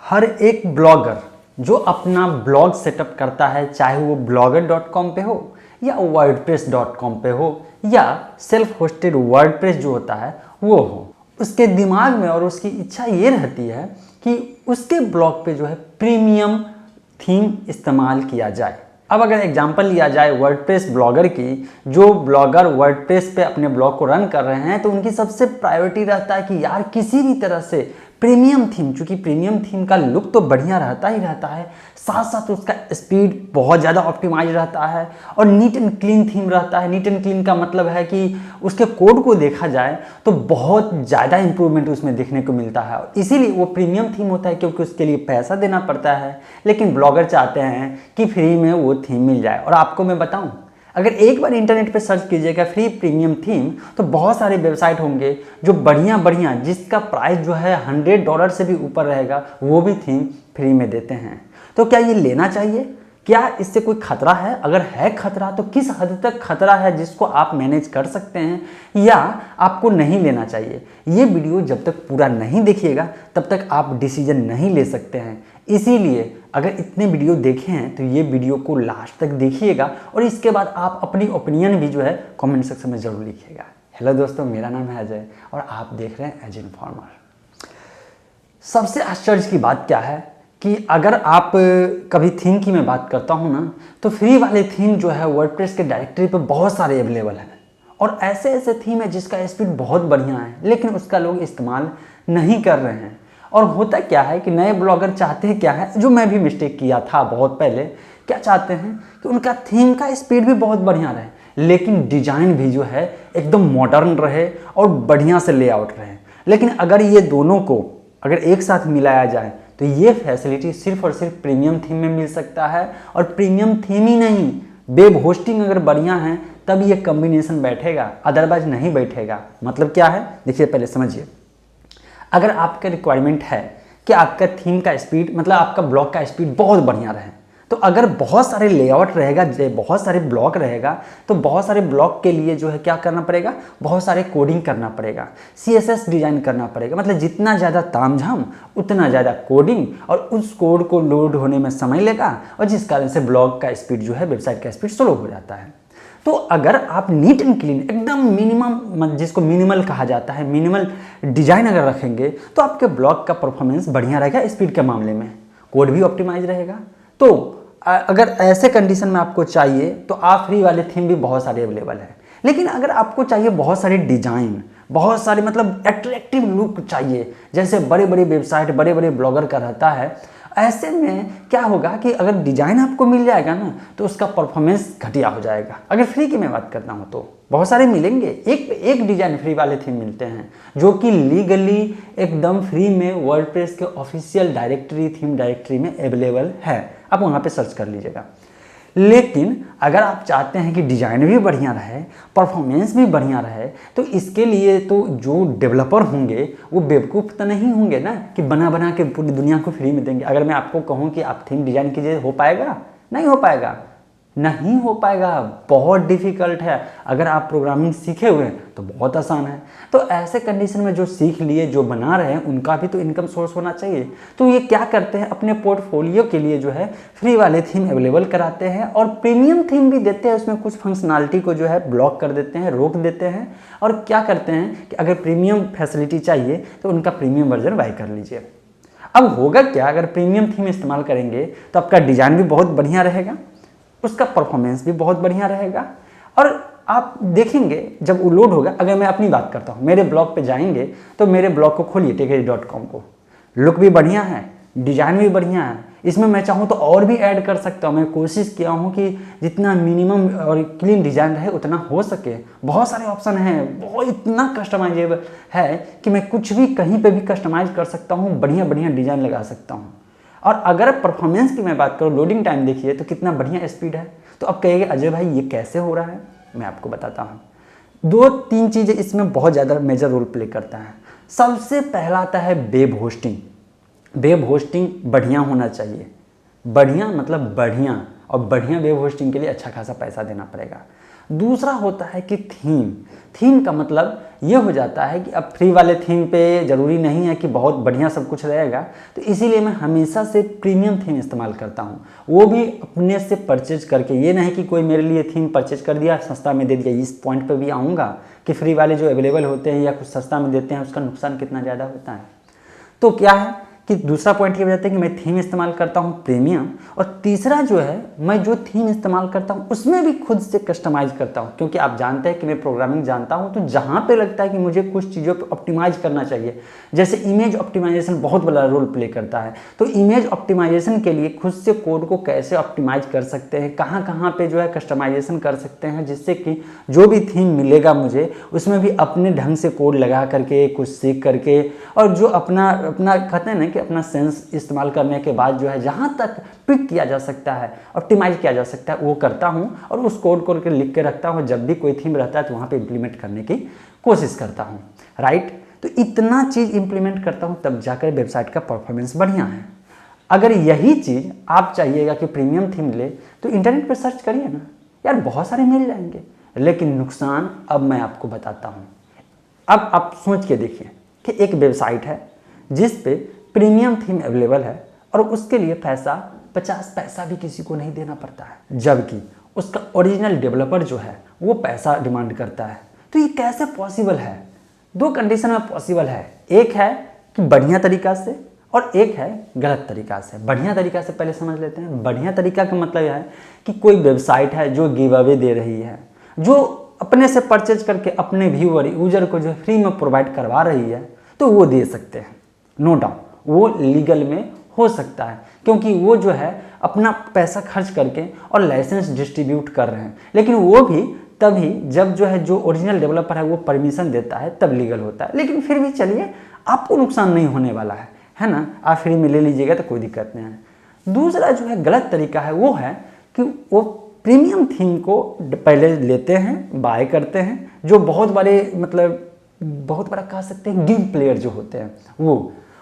हर एक ब्लॉगर जो अपना ब्लॉग सेटअप करता है, चाहे वो blogger.com पे हो या wordpress.com पे हो या सेल्फ होस्टेड वर्डप्रेस जो होता है वो हो, उसके दिमाग में और उसकी इच्छा ये रहती है कि उसके ब्लॉग पे जो है प्रीमियम थीम इस्तेमाल किया जाए। अब अगर एग्जांपल लिया जाए वर्डप्रेस ब्लॉगर की, जो ब्लॉगर वर्डप्रेस पे अपने ब्लॉग को रन कर रहे हैं तो उनकी सबसे प्रायोरिटी रहता है कि यार किसी भी तरह से प्रीमियम थीम, चूँकि प्रीमियम थीम का लुक तो बढ़िया रहता ही रहता है, साथ साथ उसका स्पीड बहुत ज़्यादा ऑप्टिमाइज रहता है और नीट एंड क्लीन थीम रहता है। नीट एंड क्लीन का मतलब है कि उसके कोड को देखा जाए तो बहुत ज़्यादा इंप्रूवमेंट उसमें देखने को मिलता है, और इसीलिए वो प्रीमियम थीम होता है क्योंकि उसके लिए पैसा देना पड़ता है। लेकिन ब्लॉगर चाहते हैं कि फ्री में वो थीम मिल जाए। और आपको मैं बताऊँ, अगर एक बार इंटरनेट पे सर्च कीजिएगा फ्री प्रीमियम थीम तो बहुत सारे वेबसाइट होंगे जो बढ़िया बढ़िया, जिसका प्राइस जो है $100 से भी ऊपर रहेगा, वो भी थीम फ्री में देते हैं। तो क्या ये लेना चाहिए? क्या इससे कोई खतरा है? अगर है खतरा तो किस हद तक खतरा है जिसको आप मैनेज कर सकते हैं या आपको नहीं लेना चाहिए? ये वीडियो जब तक पूरा नहीं देखिएगा तब तक आप डिसीजन नहीं ले सकते हैं। इसीलिए अगर इतने वीडियो देखे हैं तो ये वीडियो को लास्ट तक देखिएगा और इसके बाद आप अपनी ओपिनियन भी जो है कमेंट सेक्शन में ज़रूर लिखिएगा। हेलो दोस्तों, मेरा नाम है अजय और आप देख रहे हैं एज इन्फॉर्मर। सबसे आश्चर्य की बात क्या है कि अगर आप कभी थीम की मैं बात करता हूँ ना, तो फ्री वाले थीम जो है वर्डप्रेस के डायरेक्टरी पे बहुत सारे अवेलेबल हैं और ऐसे ऐसे थीम है जिसका स्पीड बहुत बढ़िया है लेकिन उसका लोग इस्तेमाल नहीं कर रहे हैं। और होता क्या है कि नए ब्लॉगर चाहते हैं क्या है, जो मैं भी मिस्टेक किया था बहुत पहले, क्या चाहते हैं कि उनका थीम का स्पीड भी बहुत बढ़िया रहे लेकिन डिजाइन भी जो है एकदम मॉडर्न रहे और बढ़िया से लेआउट रहे। लेकिन अगर ये दोनों को अगर एक साथ मिलाया जाए तो ये फैसिलिटी सिर्फ और सिर्फ प्रीमियम थीम में मिल सकता है। और प्रीमियम थीम ही नहीं, वेब होस्टिंग अगर बढ़िया है तब ये कॉम्बिनेशन बैठेगा, अदरवाइज नहीं बैठेगा। मतलब क्या है, देखिए पहले समझिए। अगर आपका रिक्वायरमेंट है कि आपका थीम का स्पीड, मतलब आपका ब्लॉग का स्पीड बहुत बढ़िया रहे, तो अगर बहुत सारे लेआउट रहेगा, बहुत सारे ब्लॉक रहेगा, तो बहुत सारे ब्लॉक के लिए जो है क्या करना पड़ेगा, बहुत सारे कोडिंग करना पड़ेगा, CSS डिजाइन करना पड़ेगा। मतलब जितना ज़्यादा तामझाम उतना ज़्यादा कोडिंग, और उस कोड को लोड होने में समय लेगा और जिस कारण से ब्लॉग का स्पीड जो है, वेबसाइट का स्पीड स्लो हो जाता है। तो अगर आप नीट एंड क्लीन एकदम मिनिमम, जिसको मिनिमल कहा जाता है, मिनिमल डिजाइन अगर रखेंगे तो आपके ब्लॉग का परफॉर्मेंस बढ़िया रहेगा। स्पीड के मामले में कोड भी ऑप्टिमाइज रहेगा। तो अगर ऐसे कंडीशन में आपको चाहिए तो आप फ्री वाले थीम भी बहुत सारे अवेलेबल है। लेकिन अगर आपको चाहिए बहुत सारे डिजाइन, बहुत सारे मतलब एट्रैक्टिव लुक चाहिए, जैसे बड़े बड़े वेबसाइट, बड़े बड़े ब्लॉगर का रहता है, ऐसे में क्या होगा कि अगर डिजाइन आपको मिल जाएगा ना तो उसका परफॉर्मेंस घटिया हो जाएगा। अगर फ्री की मैं बात करता हूँ तो बहुत सारे मिलेंगे, एक डिजाइन फ्री वाले थीम मिलते हैं जो कि लीगली एकदम फ्री में वर्डप्रेस के ऑफिशियल डायरेक्टरी, थीम डायरेक्टरी में अवेलेबल है। आप वहाँ पे सर्च कर लीजिएगा। लेकिन अगर आप चाहते हैं कि डिजाइन भी बढ़िया रहे, परफॉर्मेंस भी बढ़िया रहे, तो इसके लिए तो जो डेवलपर होंगे वो बेवकूफ़ तो नहीं होंगे ना कि बना बना के पूरी दुनिया को फ्री में देंगे। अगर मैं आपको कहूँ कि आप थीम डिजाइन कीजिए, हो पाएगा? नहीं हो पाएगा, नहीं हो पाएगा, बहुत डिफिकल्ट है। अगर आप प्रोग्रामिंग सीखे हुए हैं तो बहुत आसान है। तो ऐसे कंडीशन में जो सीख लिए, जो बना रहे हैं, उनका भी तो इनकम सोर्स होना चाहिए। तो ये क्या करते हैं, अपने पोर्टफोलियो के लिए जो है फ्री वाले थीम अवेलेबल कराते हैं और प्रीमियम थीम भी देते हैं। उसमें कुछ फंक्शनलिटी को जो है ब्लॉक कर देते हैं, रोक देते हैं। और क्या करते हैं कि अगर प्रीमियम फैसिलिटी चाहिए तो उनका प्रीमियम वर्जन बाय कर लीजिए। अब होगा क्या, अगर प्रीमियम थीम इस्तेमाल करेंगे तो आपका डिज़ाइन भी बहुत बढ़िया रहेगा, उसका परफॉर्मेंस भी बहुत बढ़िया रहेगा। और आप देखेंगे जब वो लोड होगा, अगर मैं अपनी बात करता हूँ, मेरे ब्लॉग पे जाएंगे तो मेरे ब्लॉग को खोलिए techeri.com को, लुक भी बढ़िया है, डिज़ाइन भी बढ़िया है। इसमें मैं चाहूँ तो और भी ऐड कर सकता हूँ। मैं कोशिश किया हूँ कि जितना मिनिमम और क्लीन डिज़ाइन रहे उतना हो सके। बहुत सारे ऑप्शन हैं, बहुत इतना कस्टमाइजेबल है कि मैं कुछ भी कहीं पे भी कस्टमाइज कर सकता हूँ, बढ़िया बढ़िया डिज़ाइन लगा सकता हूँ। और अगर परफॉर्मेंस की मैं बात करूँ, लोडिंग टाइम देखिए तो कितना बढ़िया स्पीड है। तो अब कहेंगे अजय भाई ये कैसे हो रहा है, मैं आपको बताता हूँ। 2-3 चीज़ें इसमें बहुत ज़्यादा मेजर रोल प्ले करता है। सबसे पहला आता है वेब होस्टिंग। वेब होस्टिंग बढ़िया होना चाहिए, बढ़िया मतलब बढ़िया, और बढ़िया वेब होस्टिंग के लिए अच्छा खासा पैसा देना पड़ेगा। दूसरा होता है कि थीम का मतलब ये हो जाता है कि अब फ्री वाले थीम पे ज़रूरी नहीं है कि बहुत बढ़िया सब कुछ रहेगा, तो इसीलिए मैं हमेशा से प्रीमियम थीम इस्तेमाल करता हूँ, वो भी अपने से परचेज करके। ये नहीं कि कोई मेरे लिए थीम परचेज कर दिया सस्ता में दे दिया। इस पॉइंट पे भी आऊँगा कि फ्री वाले जो अवेलेबल होते हैं या कुछ सस्ता में देते हैं उसका नुकसान कितना ज़्यादा होता है। तो क्या है कि दूसरा पॉइंट ये हो जाता है कि मैं थीम इस्तेमाल करता हूँ प्रीमियम, और तीसरा जो है मैं जो थीम इस्तेमाल करता हूँ उसमें भी खुद से कस्टमाइज़ करता हूँ, क्योंकि आप जानते हैं कि मैं प्रोग्रामिंग जानता हूँ। तो जहाँ पे लगता है कि मुझे कुछ चीज़ों पे ऑप्टिमाइज करना चाहिए, जैसे इमेज ऑप्टिमाइजेशन बहुत बड़ा रोल प्ले करता है, तो इमेज ऑप्टिमाइजेशन के लिए खुद से कोड को कैसे ऑप्टिमाइज कर सकते हैं, कहाँ कहाँ पर जो है कस्टमाइजेशन कर सकते हैं, जिससे कि जो भी थीम मिलेगा मुझे उसमें भी अपने ढंग से कोड लगा करके कुछ सीख करके, और जो अपना कहते हैं ना कि अपना सेंस इस्तेमाल करने के बाद जो है जहाँ तक पिक किया जा सकता है, ऑप्टिमाइज किया जा सकता है, वो करता हूँ और उस कोड को लिख के रखता हूँ। जब भी कोई थीम रहता है तो वहाँ पे इम्प्लीमेंट करने की कोशिश करता हूँ, राइट। तो इतना चीज़ इम्प्लीमेंट करता हूँ तब जाकर वेबसाइट का परफॉर्मेंस बढ़िया है। अगर यही चीज़ आप चाहिएगा कि प्रीमियम थीम ले, तो इंटरनेट पर सर्च करिए ना यार, बहुत सारे मिल जाएंगे। लेकिन नुकसान अब मैं आपको बताता हूँ। अब आप सोच के देखिए कि एक वेबसाइट है जिस पे प्रीमियम थीम अवेलेबल है और उसके लिए पैसा 50 पैसा भी किसी को नहीं देना पड़ता है, जबकि उसका ओरिजिनल डेवलपर जो है वो पैसा डिमांड करता है। तो ये कैसे पॉसिबल है? दो कंडीशन में पॉसिबल है, एक है कि बढ़िया तरीका से और एक है गलत तरीका से। बढ़िया तरीका से पहले समझ लेते हैं। बढ़िया तरीका का मतलब यह है कि कोई वेबसाइट है जो गिव अवे दे रही है, जो अपने से परचेज करके अपने व्यूअर यूजर को जो फ्री में प्रोवाइड करवा रही है, तो वो दे सकते हैं, नो डाउट वो लीगल में हो सकता है, क्योंकि वो जो है अपना पैसा खर्च करके और लाइसेंस डिस्ट्रीब्यूट कर रहे हैं। लेकिन वो भी तभी जब जो है जो ओरिजिनल डेवलपर है वो परमिशन देता है तब लीगल होता है। लेकिन फिर भी चलिए, आपको नुकसान नहीं होने वाला है ना, आप फ्री में ले लीजिएगा तो कोई दिक्कत नहीं है। दूसरा जो है गलत तरीका है, वो है कि वो प्रीमियम थीम को पहले लेते हैं, बाय करते हैं, जो बहुत बड़े मतलब बहुत बड़ा कह सकते हैं गेम प्लेयर जो होते हैं,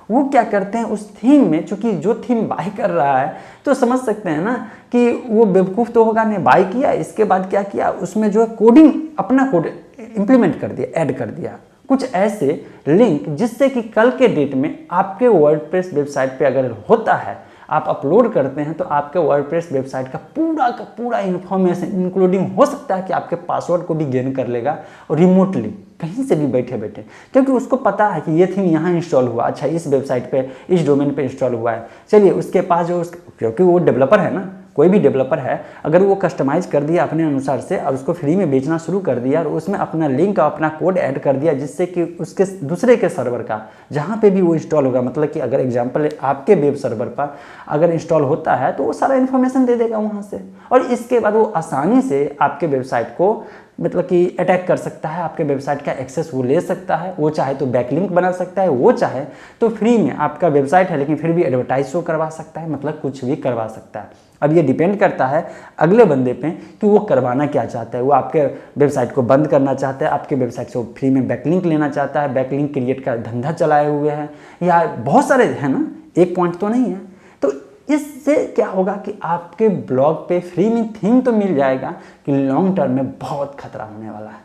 वो क्या करते हैं उस थीम में, चूंकि जो थीम बाय कर रहा है तो समझ सकते हैं ना कि वो बेवकूफ़ तो होगा नहीं, बाय किया, इसके बाद क्या किया, उसमें जो है कोडिंग अपना कोड इंप्लीमेंट कर दिया, ऐड कर दिया, कुछ ऐसे लिंक जिससे कि कल के डेट में आपके वर्डप्रेस वेबसाइट पे अगर होता है, आप अपलोड करते हैं, तो आपके वर्डप्रेस वेबसाइट का पूरा इन्फॉर्मेशन इंक्लूडिंग हो सकता है कि आपके पासवर्ड को भी गेन कर लेगा, और रिमोटली कहीं से भी बैठे बैठे, क्योंकि उसको पता है कि ये थीम यहाँ इंस्टॉल हुआ, अच्छा इस वेबसाइट पे इस डोमेन पे इंस्टॉल हुआ है, चलिए उसके पास जो क्योंकि वो डेवलपर है ना, कोई भी डेवलपर है, अगर वो कस्टमाइज कर दिया अपने अनुसार से और उसको फ्री में बेचना शुरू कर दिया और उसमें अपना लिंक और अपना कोड ऐड कर दिया, जिससे कि उसके दूसरे के सर्वर का जहाँ पे भी वो इंस्टॉल होगा, मतलब कि अगर एग्जांपल आपके वेब सर्वर पर अगर इंस्टॉल होता है तो वो सारा इन्फॉर्मेशन दे देगा वहाँ से, और इसके बाद वो आसानी से आपके वेबसाइट को मतलब कि अटैक कर सकता है, आपके वेबसाइट का एक्सेस वो ले सकता है। वो चाहे तो बैकलिंक बना सकता है, वो चाहे तो फ्री में आपका वेबसाइट है लेकिन फिर भी एडवर्टाइज शो करवा सकता है, मतलब कुछ भी करवा सकता है। अब ये डिपेंड करता है अगले बंदे पे कि वो करवाना क्या चाहता है। वो आपके वेबसाइट को बंद करना चाहता है, आपके वेबसाइट से वो फ्री में बैकलिंक लेना चाहता है, बैकलिंक क्रिएट का धंधा चलाए हुए हैं, या बहुत सारे हैं ना, एक पॉइंट तो नहीं है। तो इससे क्या होगा कि आपके ब्लॉग पे फ्री में थीम तो मिल जाएगा कि लॉन्ग टर्म में बहुत खतरा होने वाला है।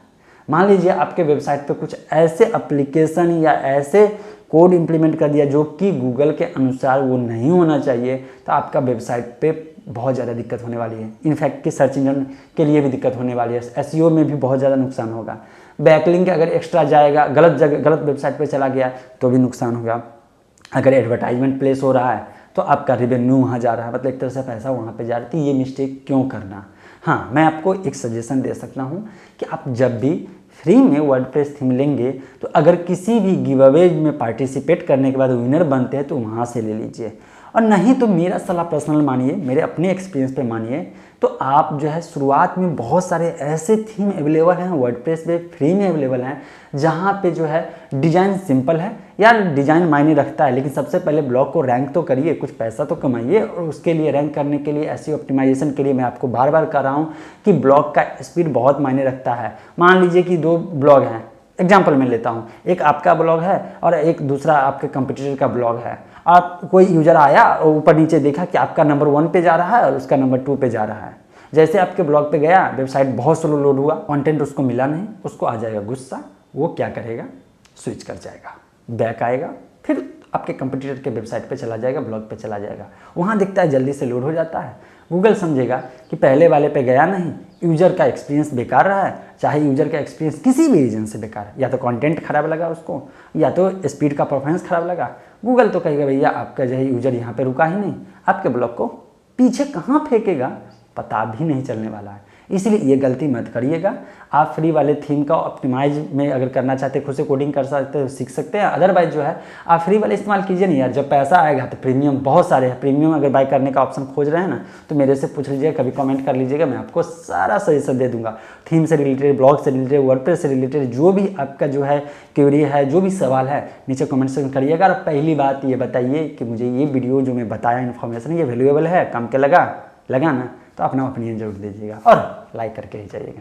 मान लीजिए आपके वेबसाइट पे कुछ ऐसे एप्लीकेशन या ऐसे कोड इंप्लीमेंट कर दिया जो कि गूगल के अनुसार वो नहीं होना चाहिए, तो आपका वेबसाइट पे बहुत ज़्यादा दिक्कत होने वाली है। इनफैक्ट कि सर्च इंजन के लिए भी दिक्कत होने वाली है, एसईओ में भी बहुत ज़्यादा नुकसान होगा। बैकलिंक अगर एक्स्ट्रा जाएगा, गलत जगह गलत वेबसाइट पर चला गया तो भी नुकसान होगा। अगर एडवर्टाइजमेंट प्लेस हो रहा है तो आपका रेवेन्यू वहाँ जा रहा है, मतलब एक तरह से पैसा वहाँ पे जा रहा है, तो ये मिस्टेक क्यों करना। हाँ, मैं आपको एक सजेशन दे सकता हूँ कि आप जब भी फ्री में वर्डप्रेस थीम लेंगे तो अगर किसी भी गिव अवे में पार्टिसिपेट करने के बाद विनर बनते हैं तो वहाँ से ले लीजिए, और नहीं तो मेरा सलाह पर्सनल मानिए, मेरे अपने एक्सपीरियंस पे मानिए, तो आप जो है शुरुआत में बहुत सारे ऐसे थीम अवेलेबल हैं वर्डप्रेस पे फ्री में अवेलेबल हैं जहाँ पे जो है डिज़ाइन सिंपल है, यार डिज़ाइन मायने रखता है, लेकिन सबसे पहले ब्लॉग को रैंक तो करिए, कुछ पैसा तो कमाइए, और उसके लिए रैंक करने के लिए एसईओ ऑप्टिमाइजेशन के लिए मैं आपको बार बार कह रहा हूँ कि ब्लॉग का स्पीड बहुत मायने रखता है। मान लीजिए कि दो ब्लॉग हैं, एग्जाम्पल मैं लेता हूँ, एक आपका ब्लॉग है और एक दूसरा आपके कंपटीटर का ब्लॉग है। आप कोई यूजर आया और ऊपर नीचे देखा कि आपका नंबर 1 पे जा रहा है और उसका नंबर 2 पे जा रहा है। जैसे आपके ब्लॉग पे गया, वेबसाइट बहुत स्लो लोड हुआ, कंटेंट उसको मिला नहीं, उसको आ जाएगा गुस्सा, वो क्या करेगा, स्विच कर जाएगा, बैक आएगा, फिर आपके कंपटीटर के वेबसाइट पे चला जाएगा, ब्लॉग पे चला जाएगा। वहाँ दिखता है जल्दी से लोड हो जाता है। गूगल समझेगा कि पहले वाले पे गया नहीं, यूज़र का एक्सपीरियंस बेकार रहा है, चाहे यूज़र का एक्सपीरियंस किसी भी रीजन से बेकार है, या तो कंटेंट खराब लगा उसको, या तो स्पीड का परफॉर्मेंस खराब लगा। गूगल तो कहेगा भैया आपका जो है यूज़र यहाँ पे रुका ही नहीं, आपके ब्लॉग को पीछे कहाँ फेंकेगा पता भी नहीं चलने वाला है। इसलिए ये गलती मत करिएगा। आप फ्री वाले थीम का ऑप्टिमाइज में अगर करना चाहते हैं, खुद से कोडिंग कर सकते हो, सीख सकते हैं। अदरवाइज जो है आप फ्री वाले इस्तेमाल कीजिए नहीं यार, जब पैसा आएगा तो प्रीमियम बहुत सारे हैं। प्रीमियम अगर बाय करने का ऑप्शन खोज रहे हैं ना, तो मेरे से पूछ लीजिएगा, कभी कमेंट कर लीजिएगा, मैं आपको सारा सजेशन दे दूंगा। थीम से रिलेटेड, ब्लॉग से रिलेटेड, वर्डप्रेस से रिलेटेड जो भी आपका जो है क्वेरी है, जो भी सवाल है, नीचे कमेंट सेक्शन करिएगा। और पहली बात ये बताइए कि मुझे ये वीडियो जो मैं बताया इन्फॉर्मेशन ये वैल्यूएबल है, काम के लगा ना, तो अपना ओपिनियन जरूर दीजिएगा और लाइक करके ही जाइएगा।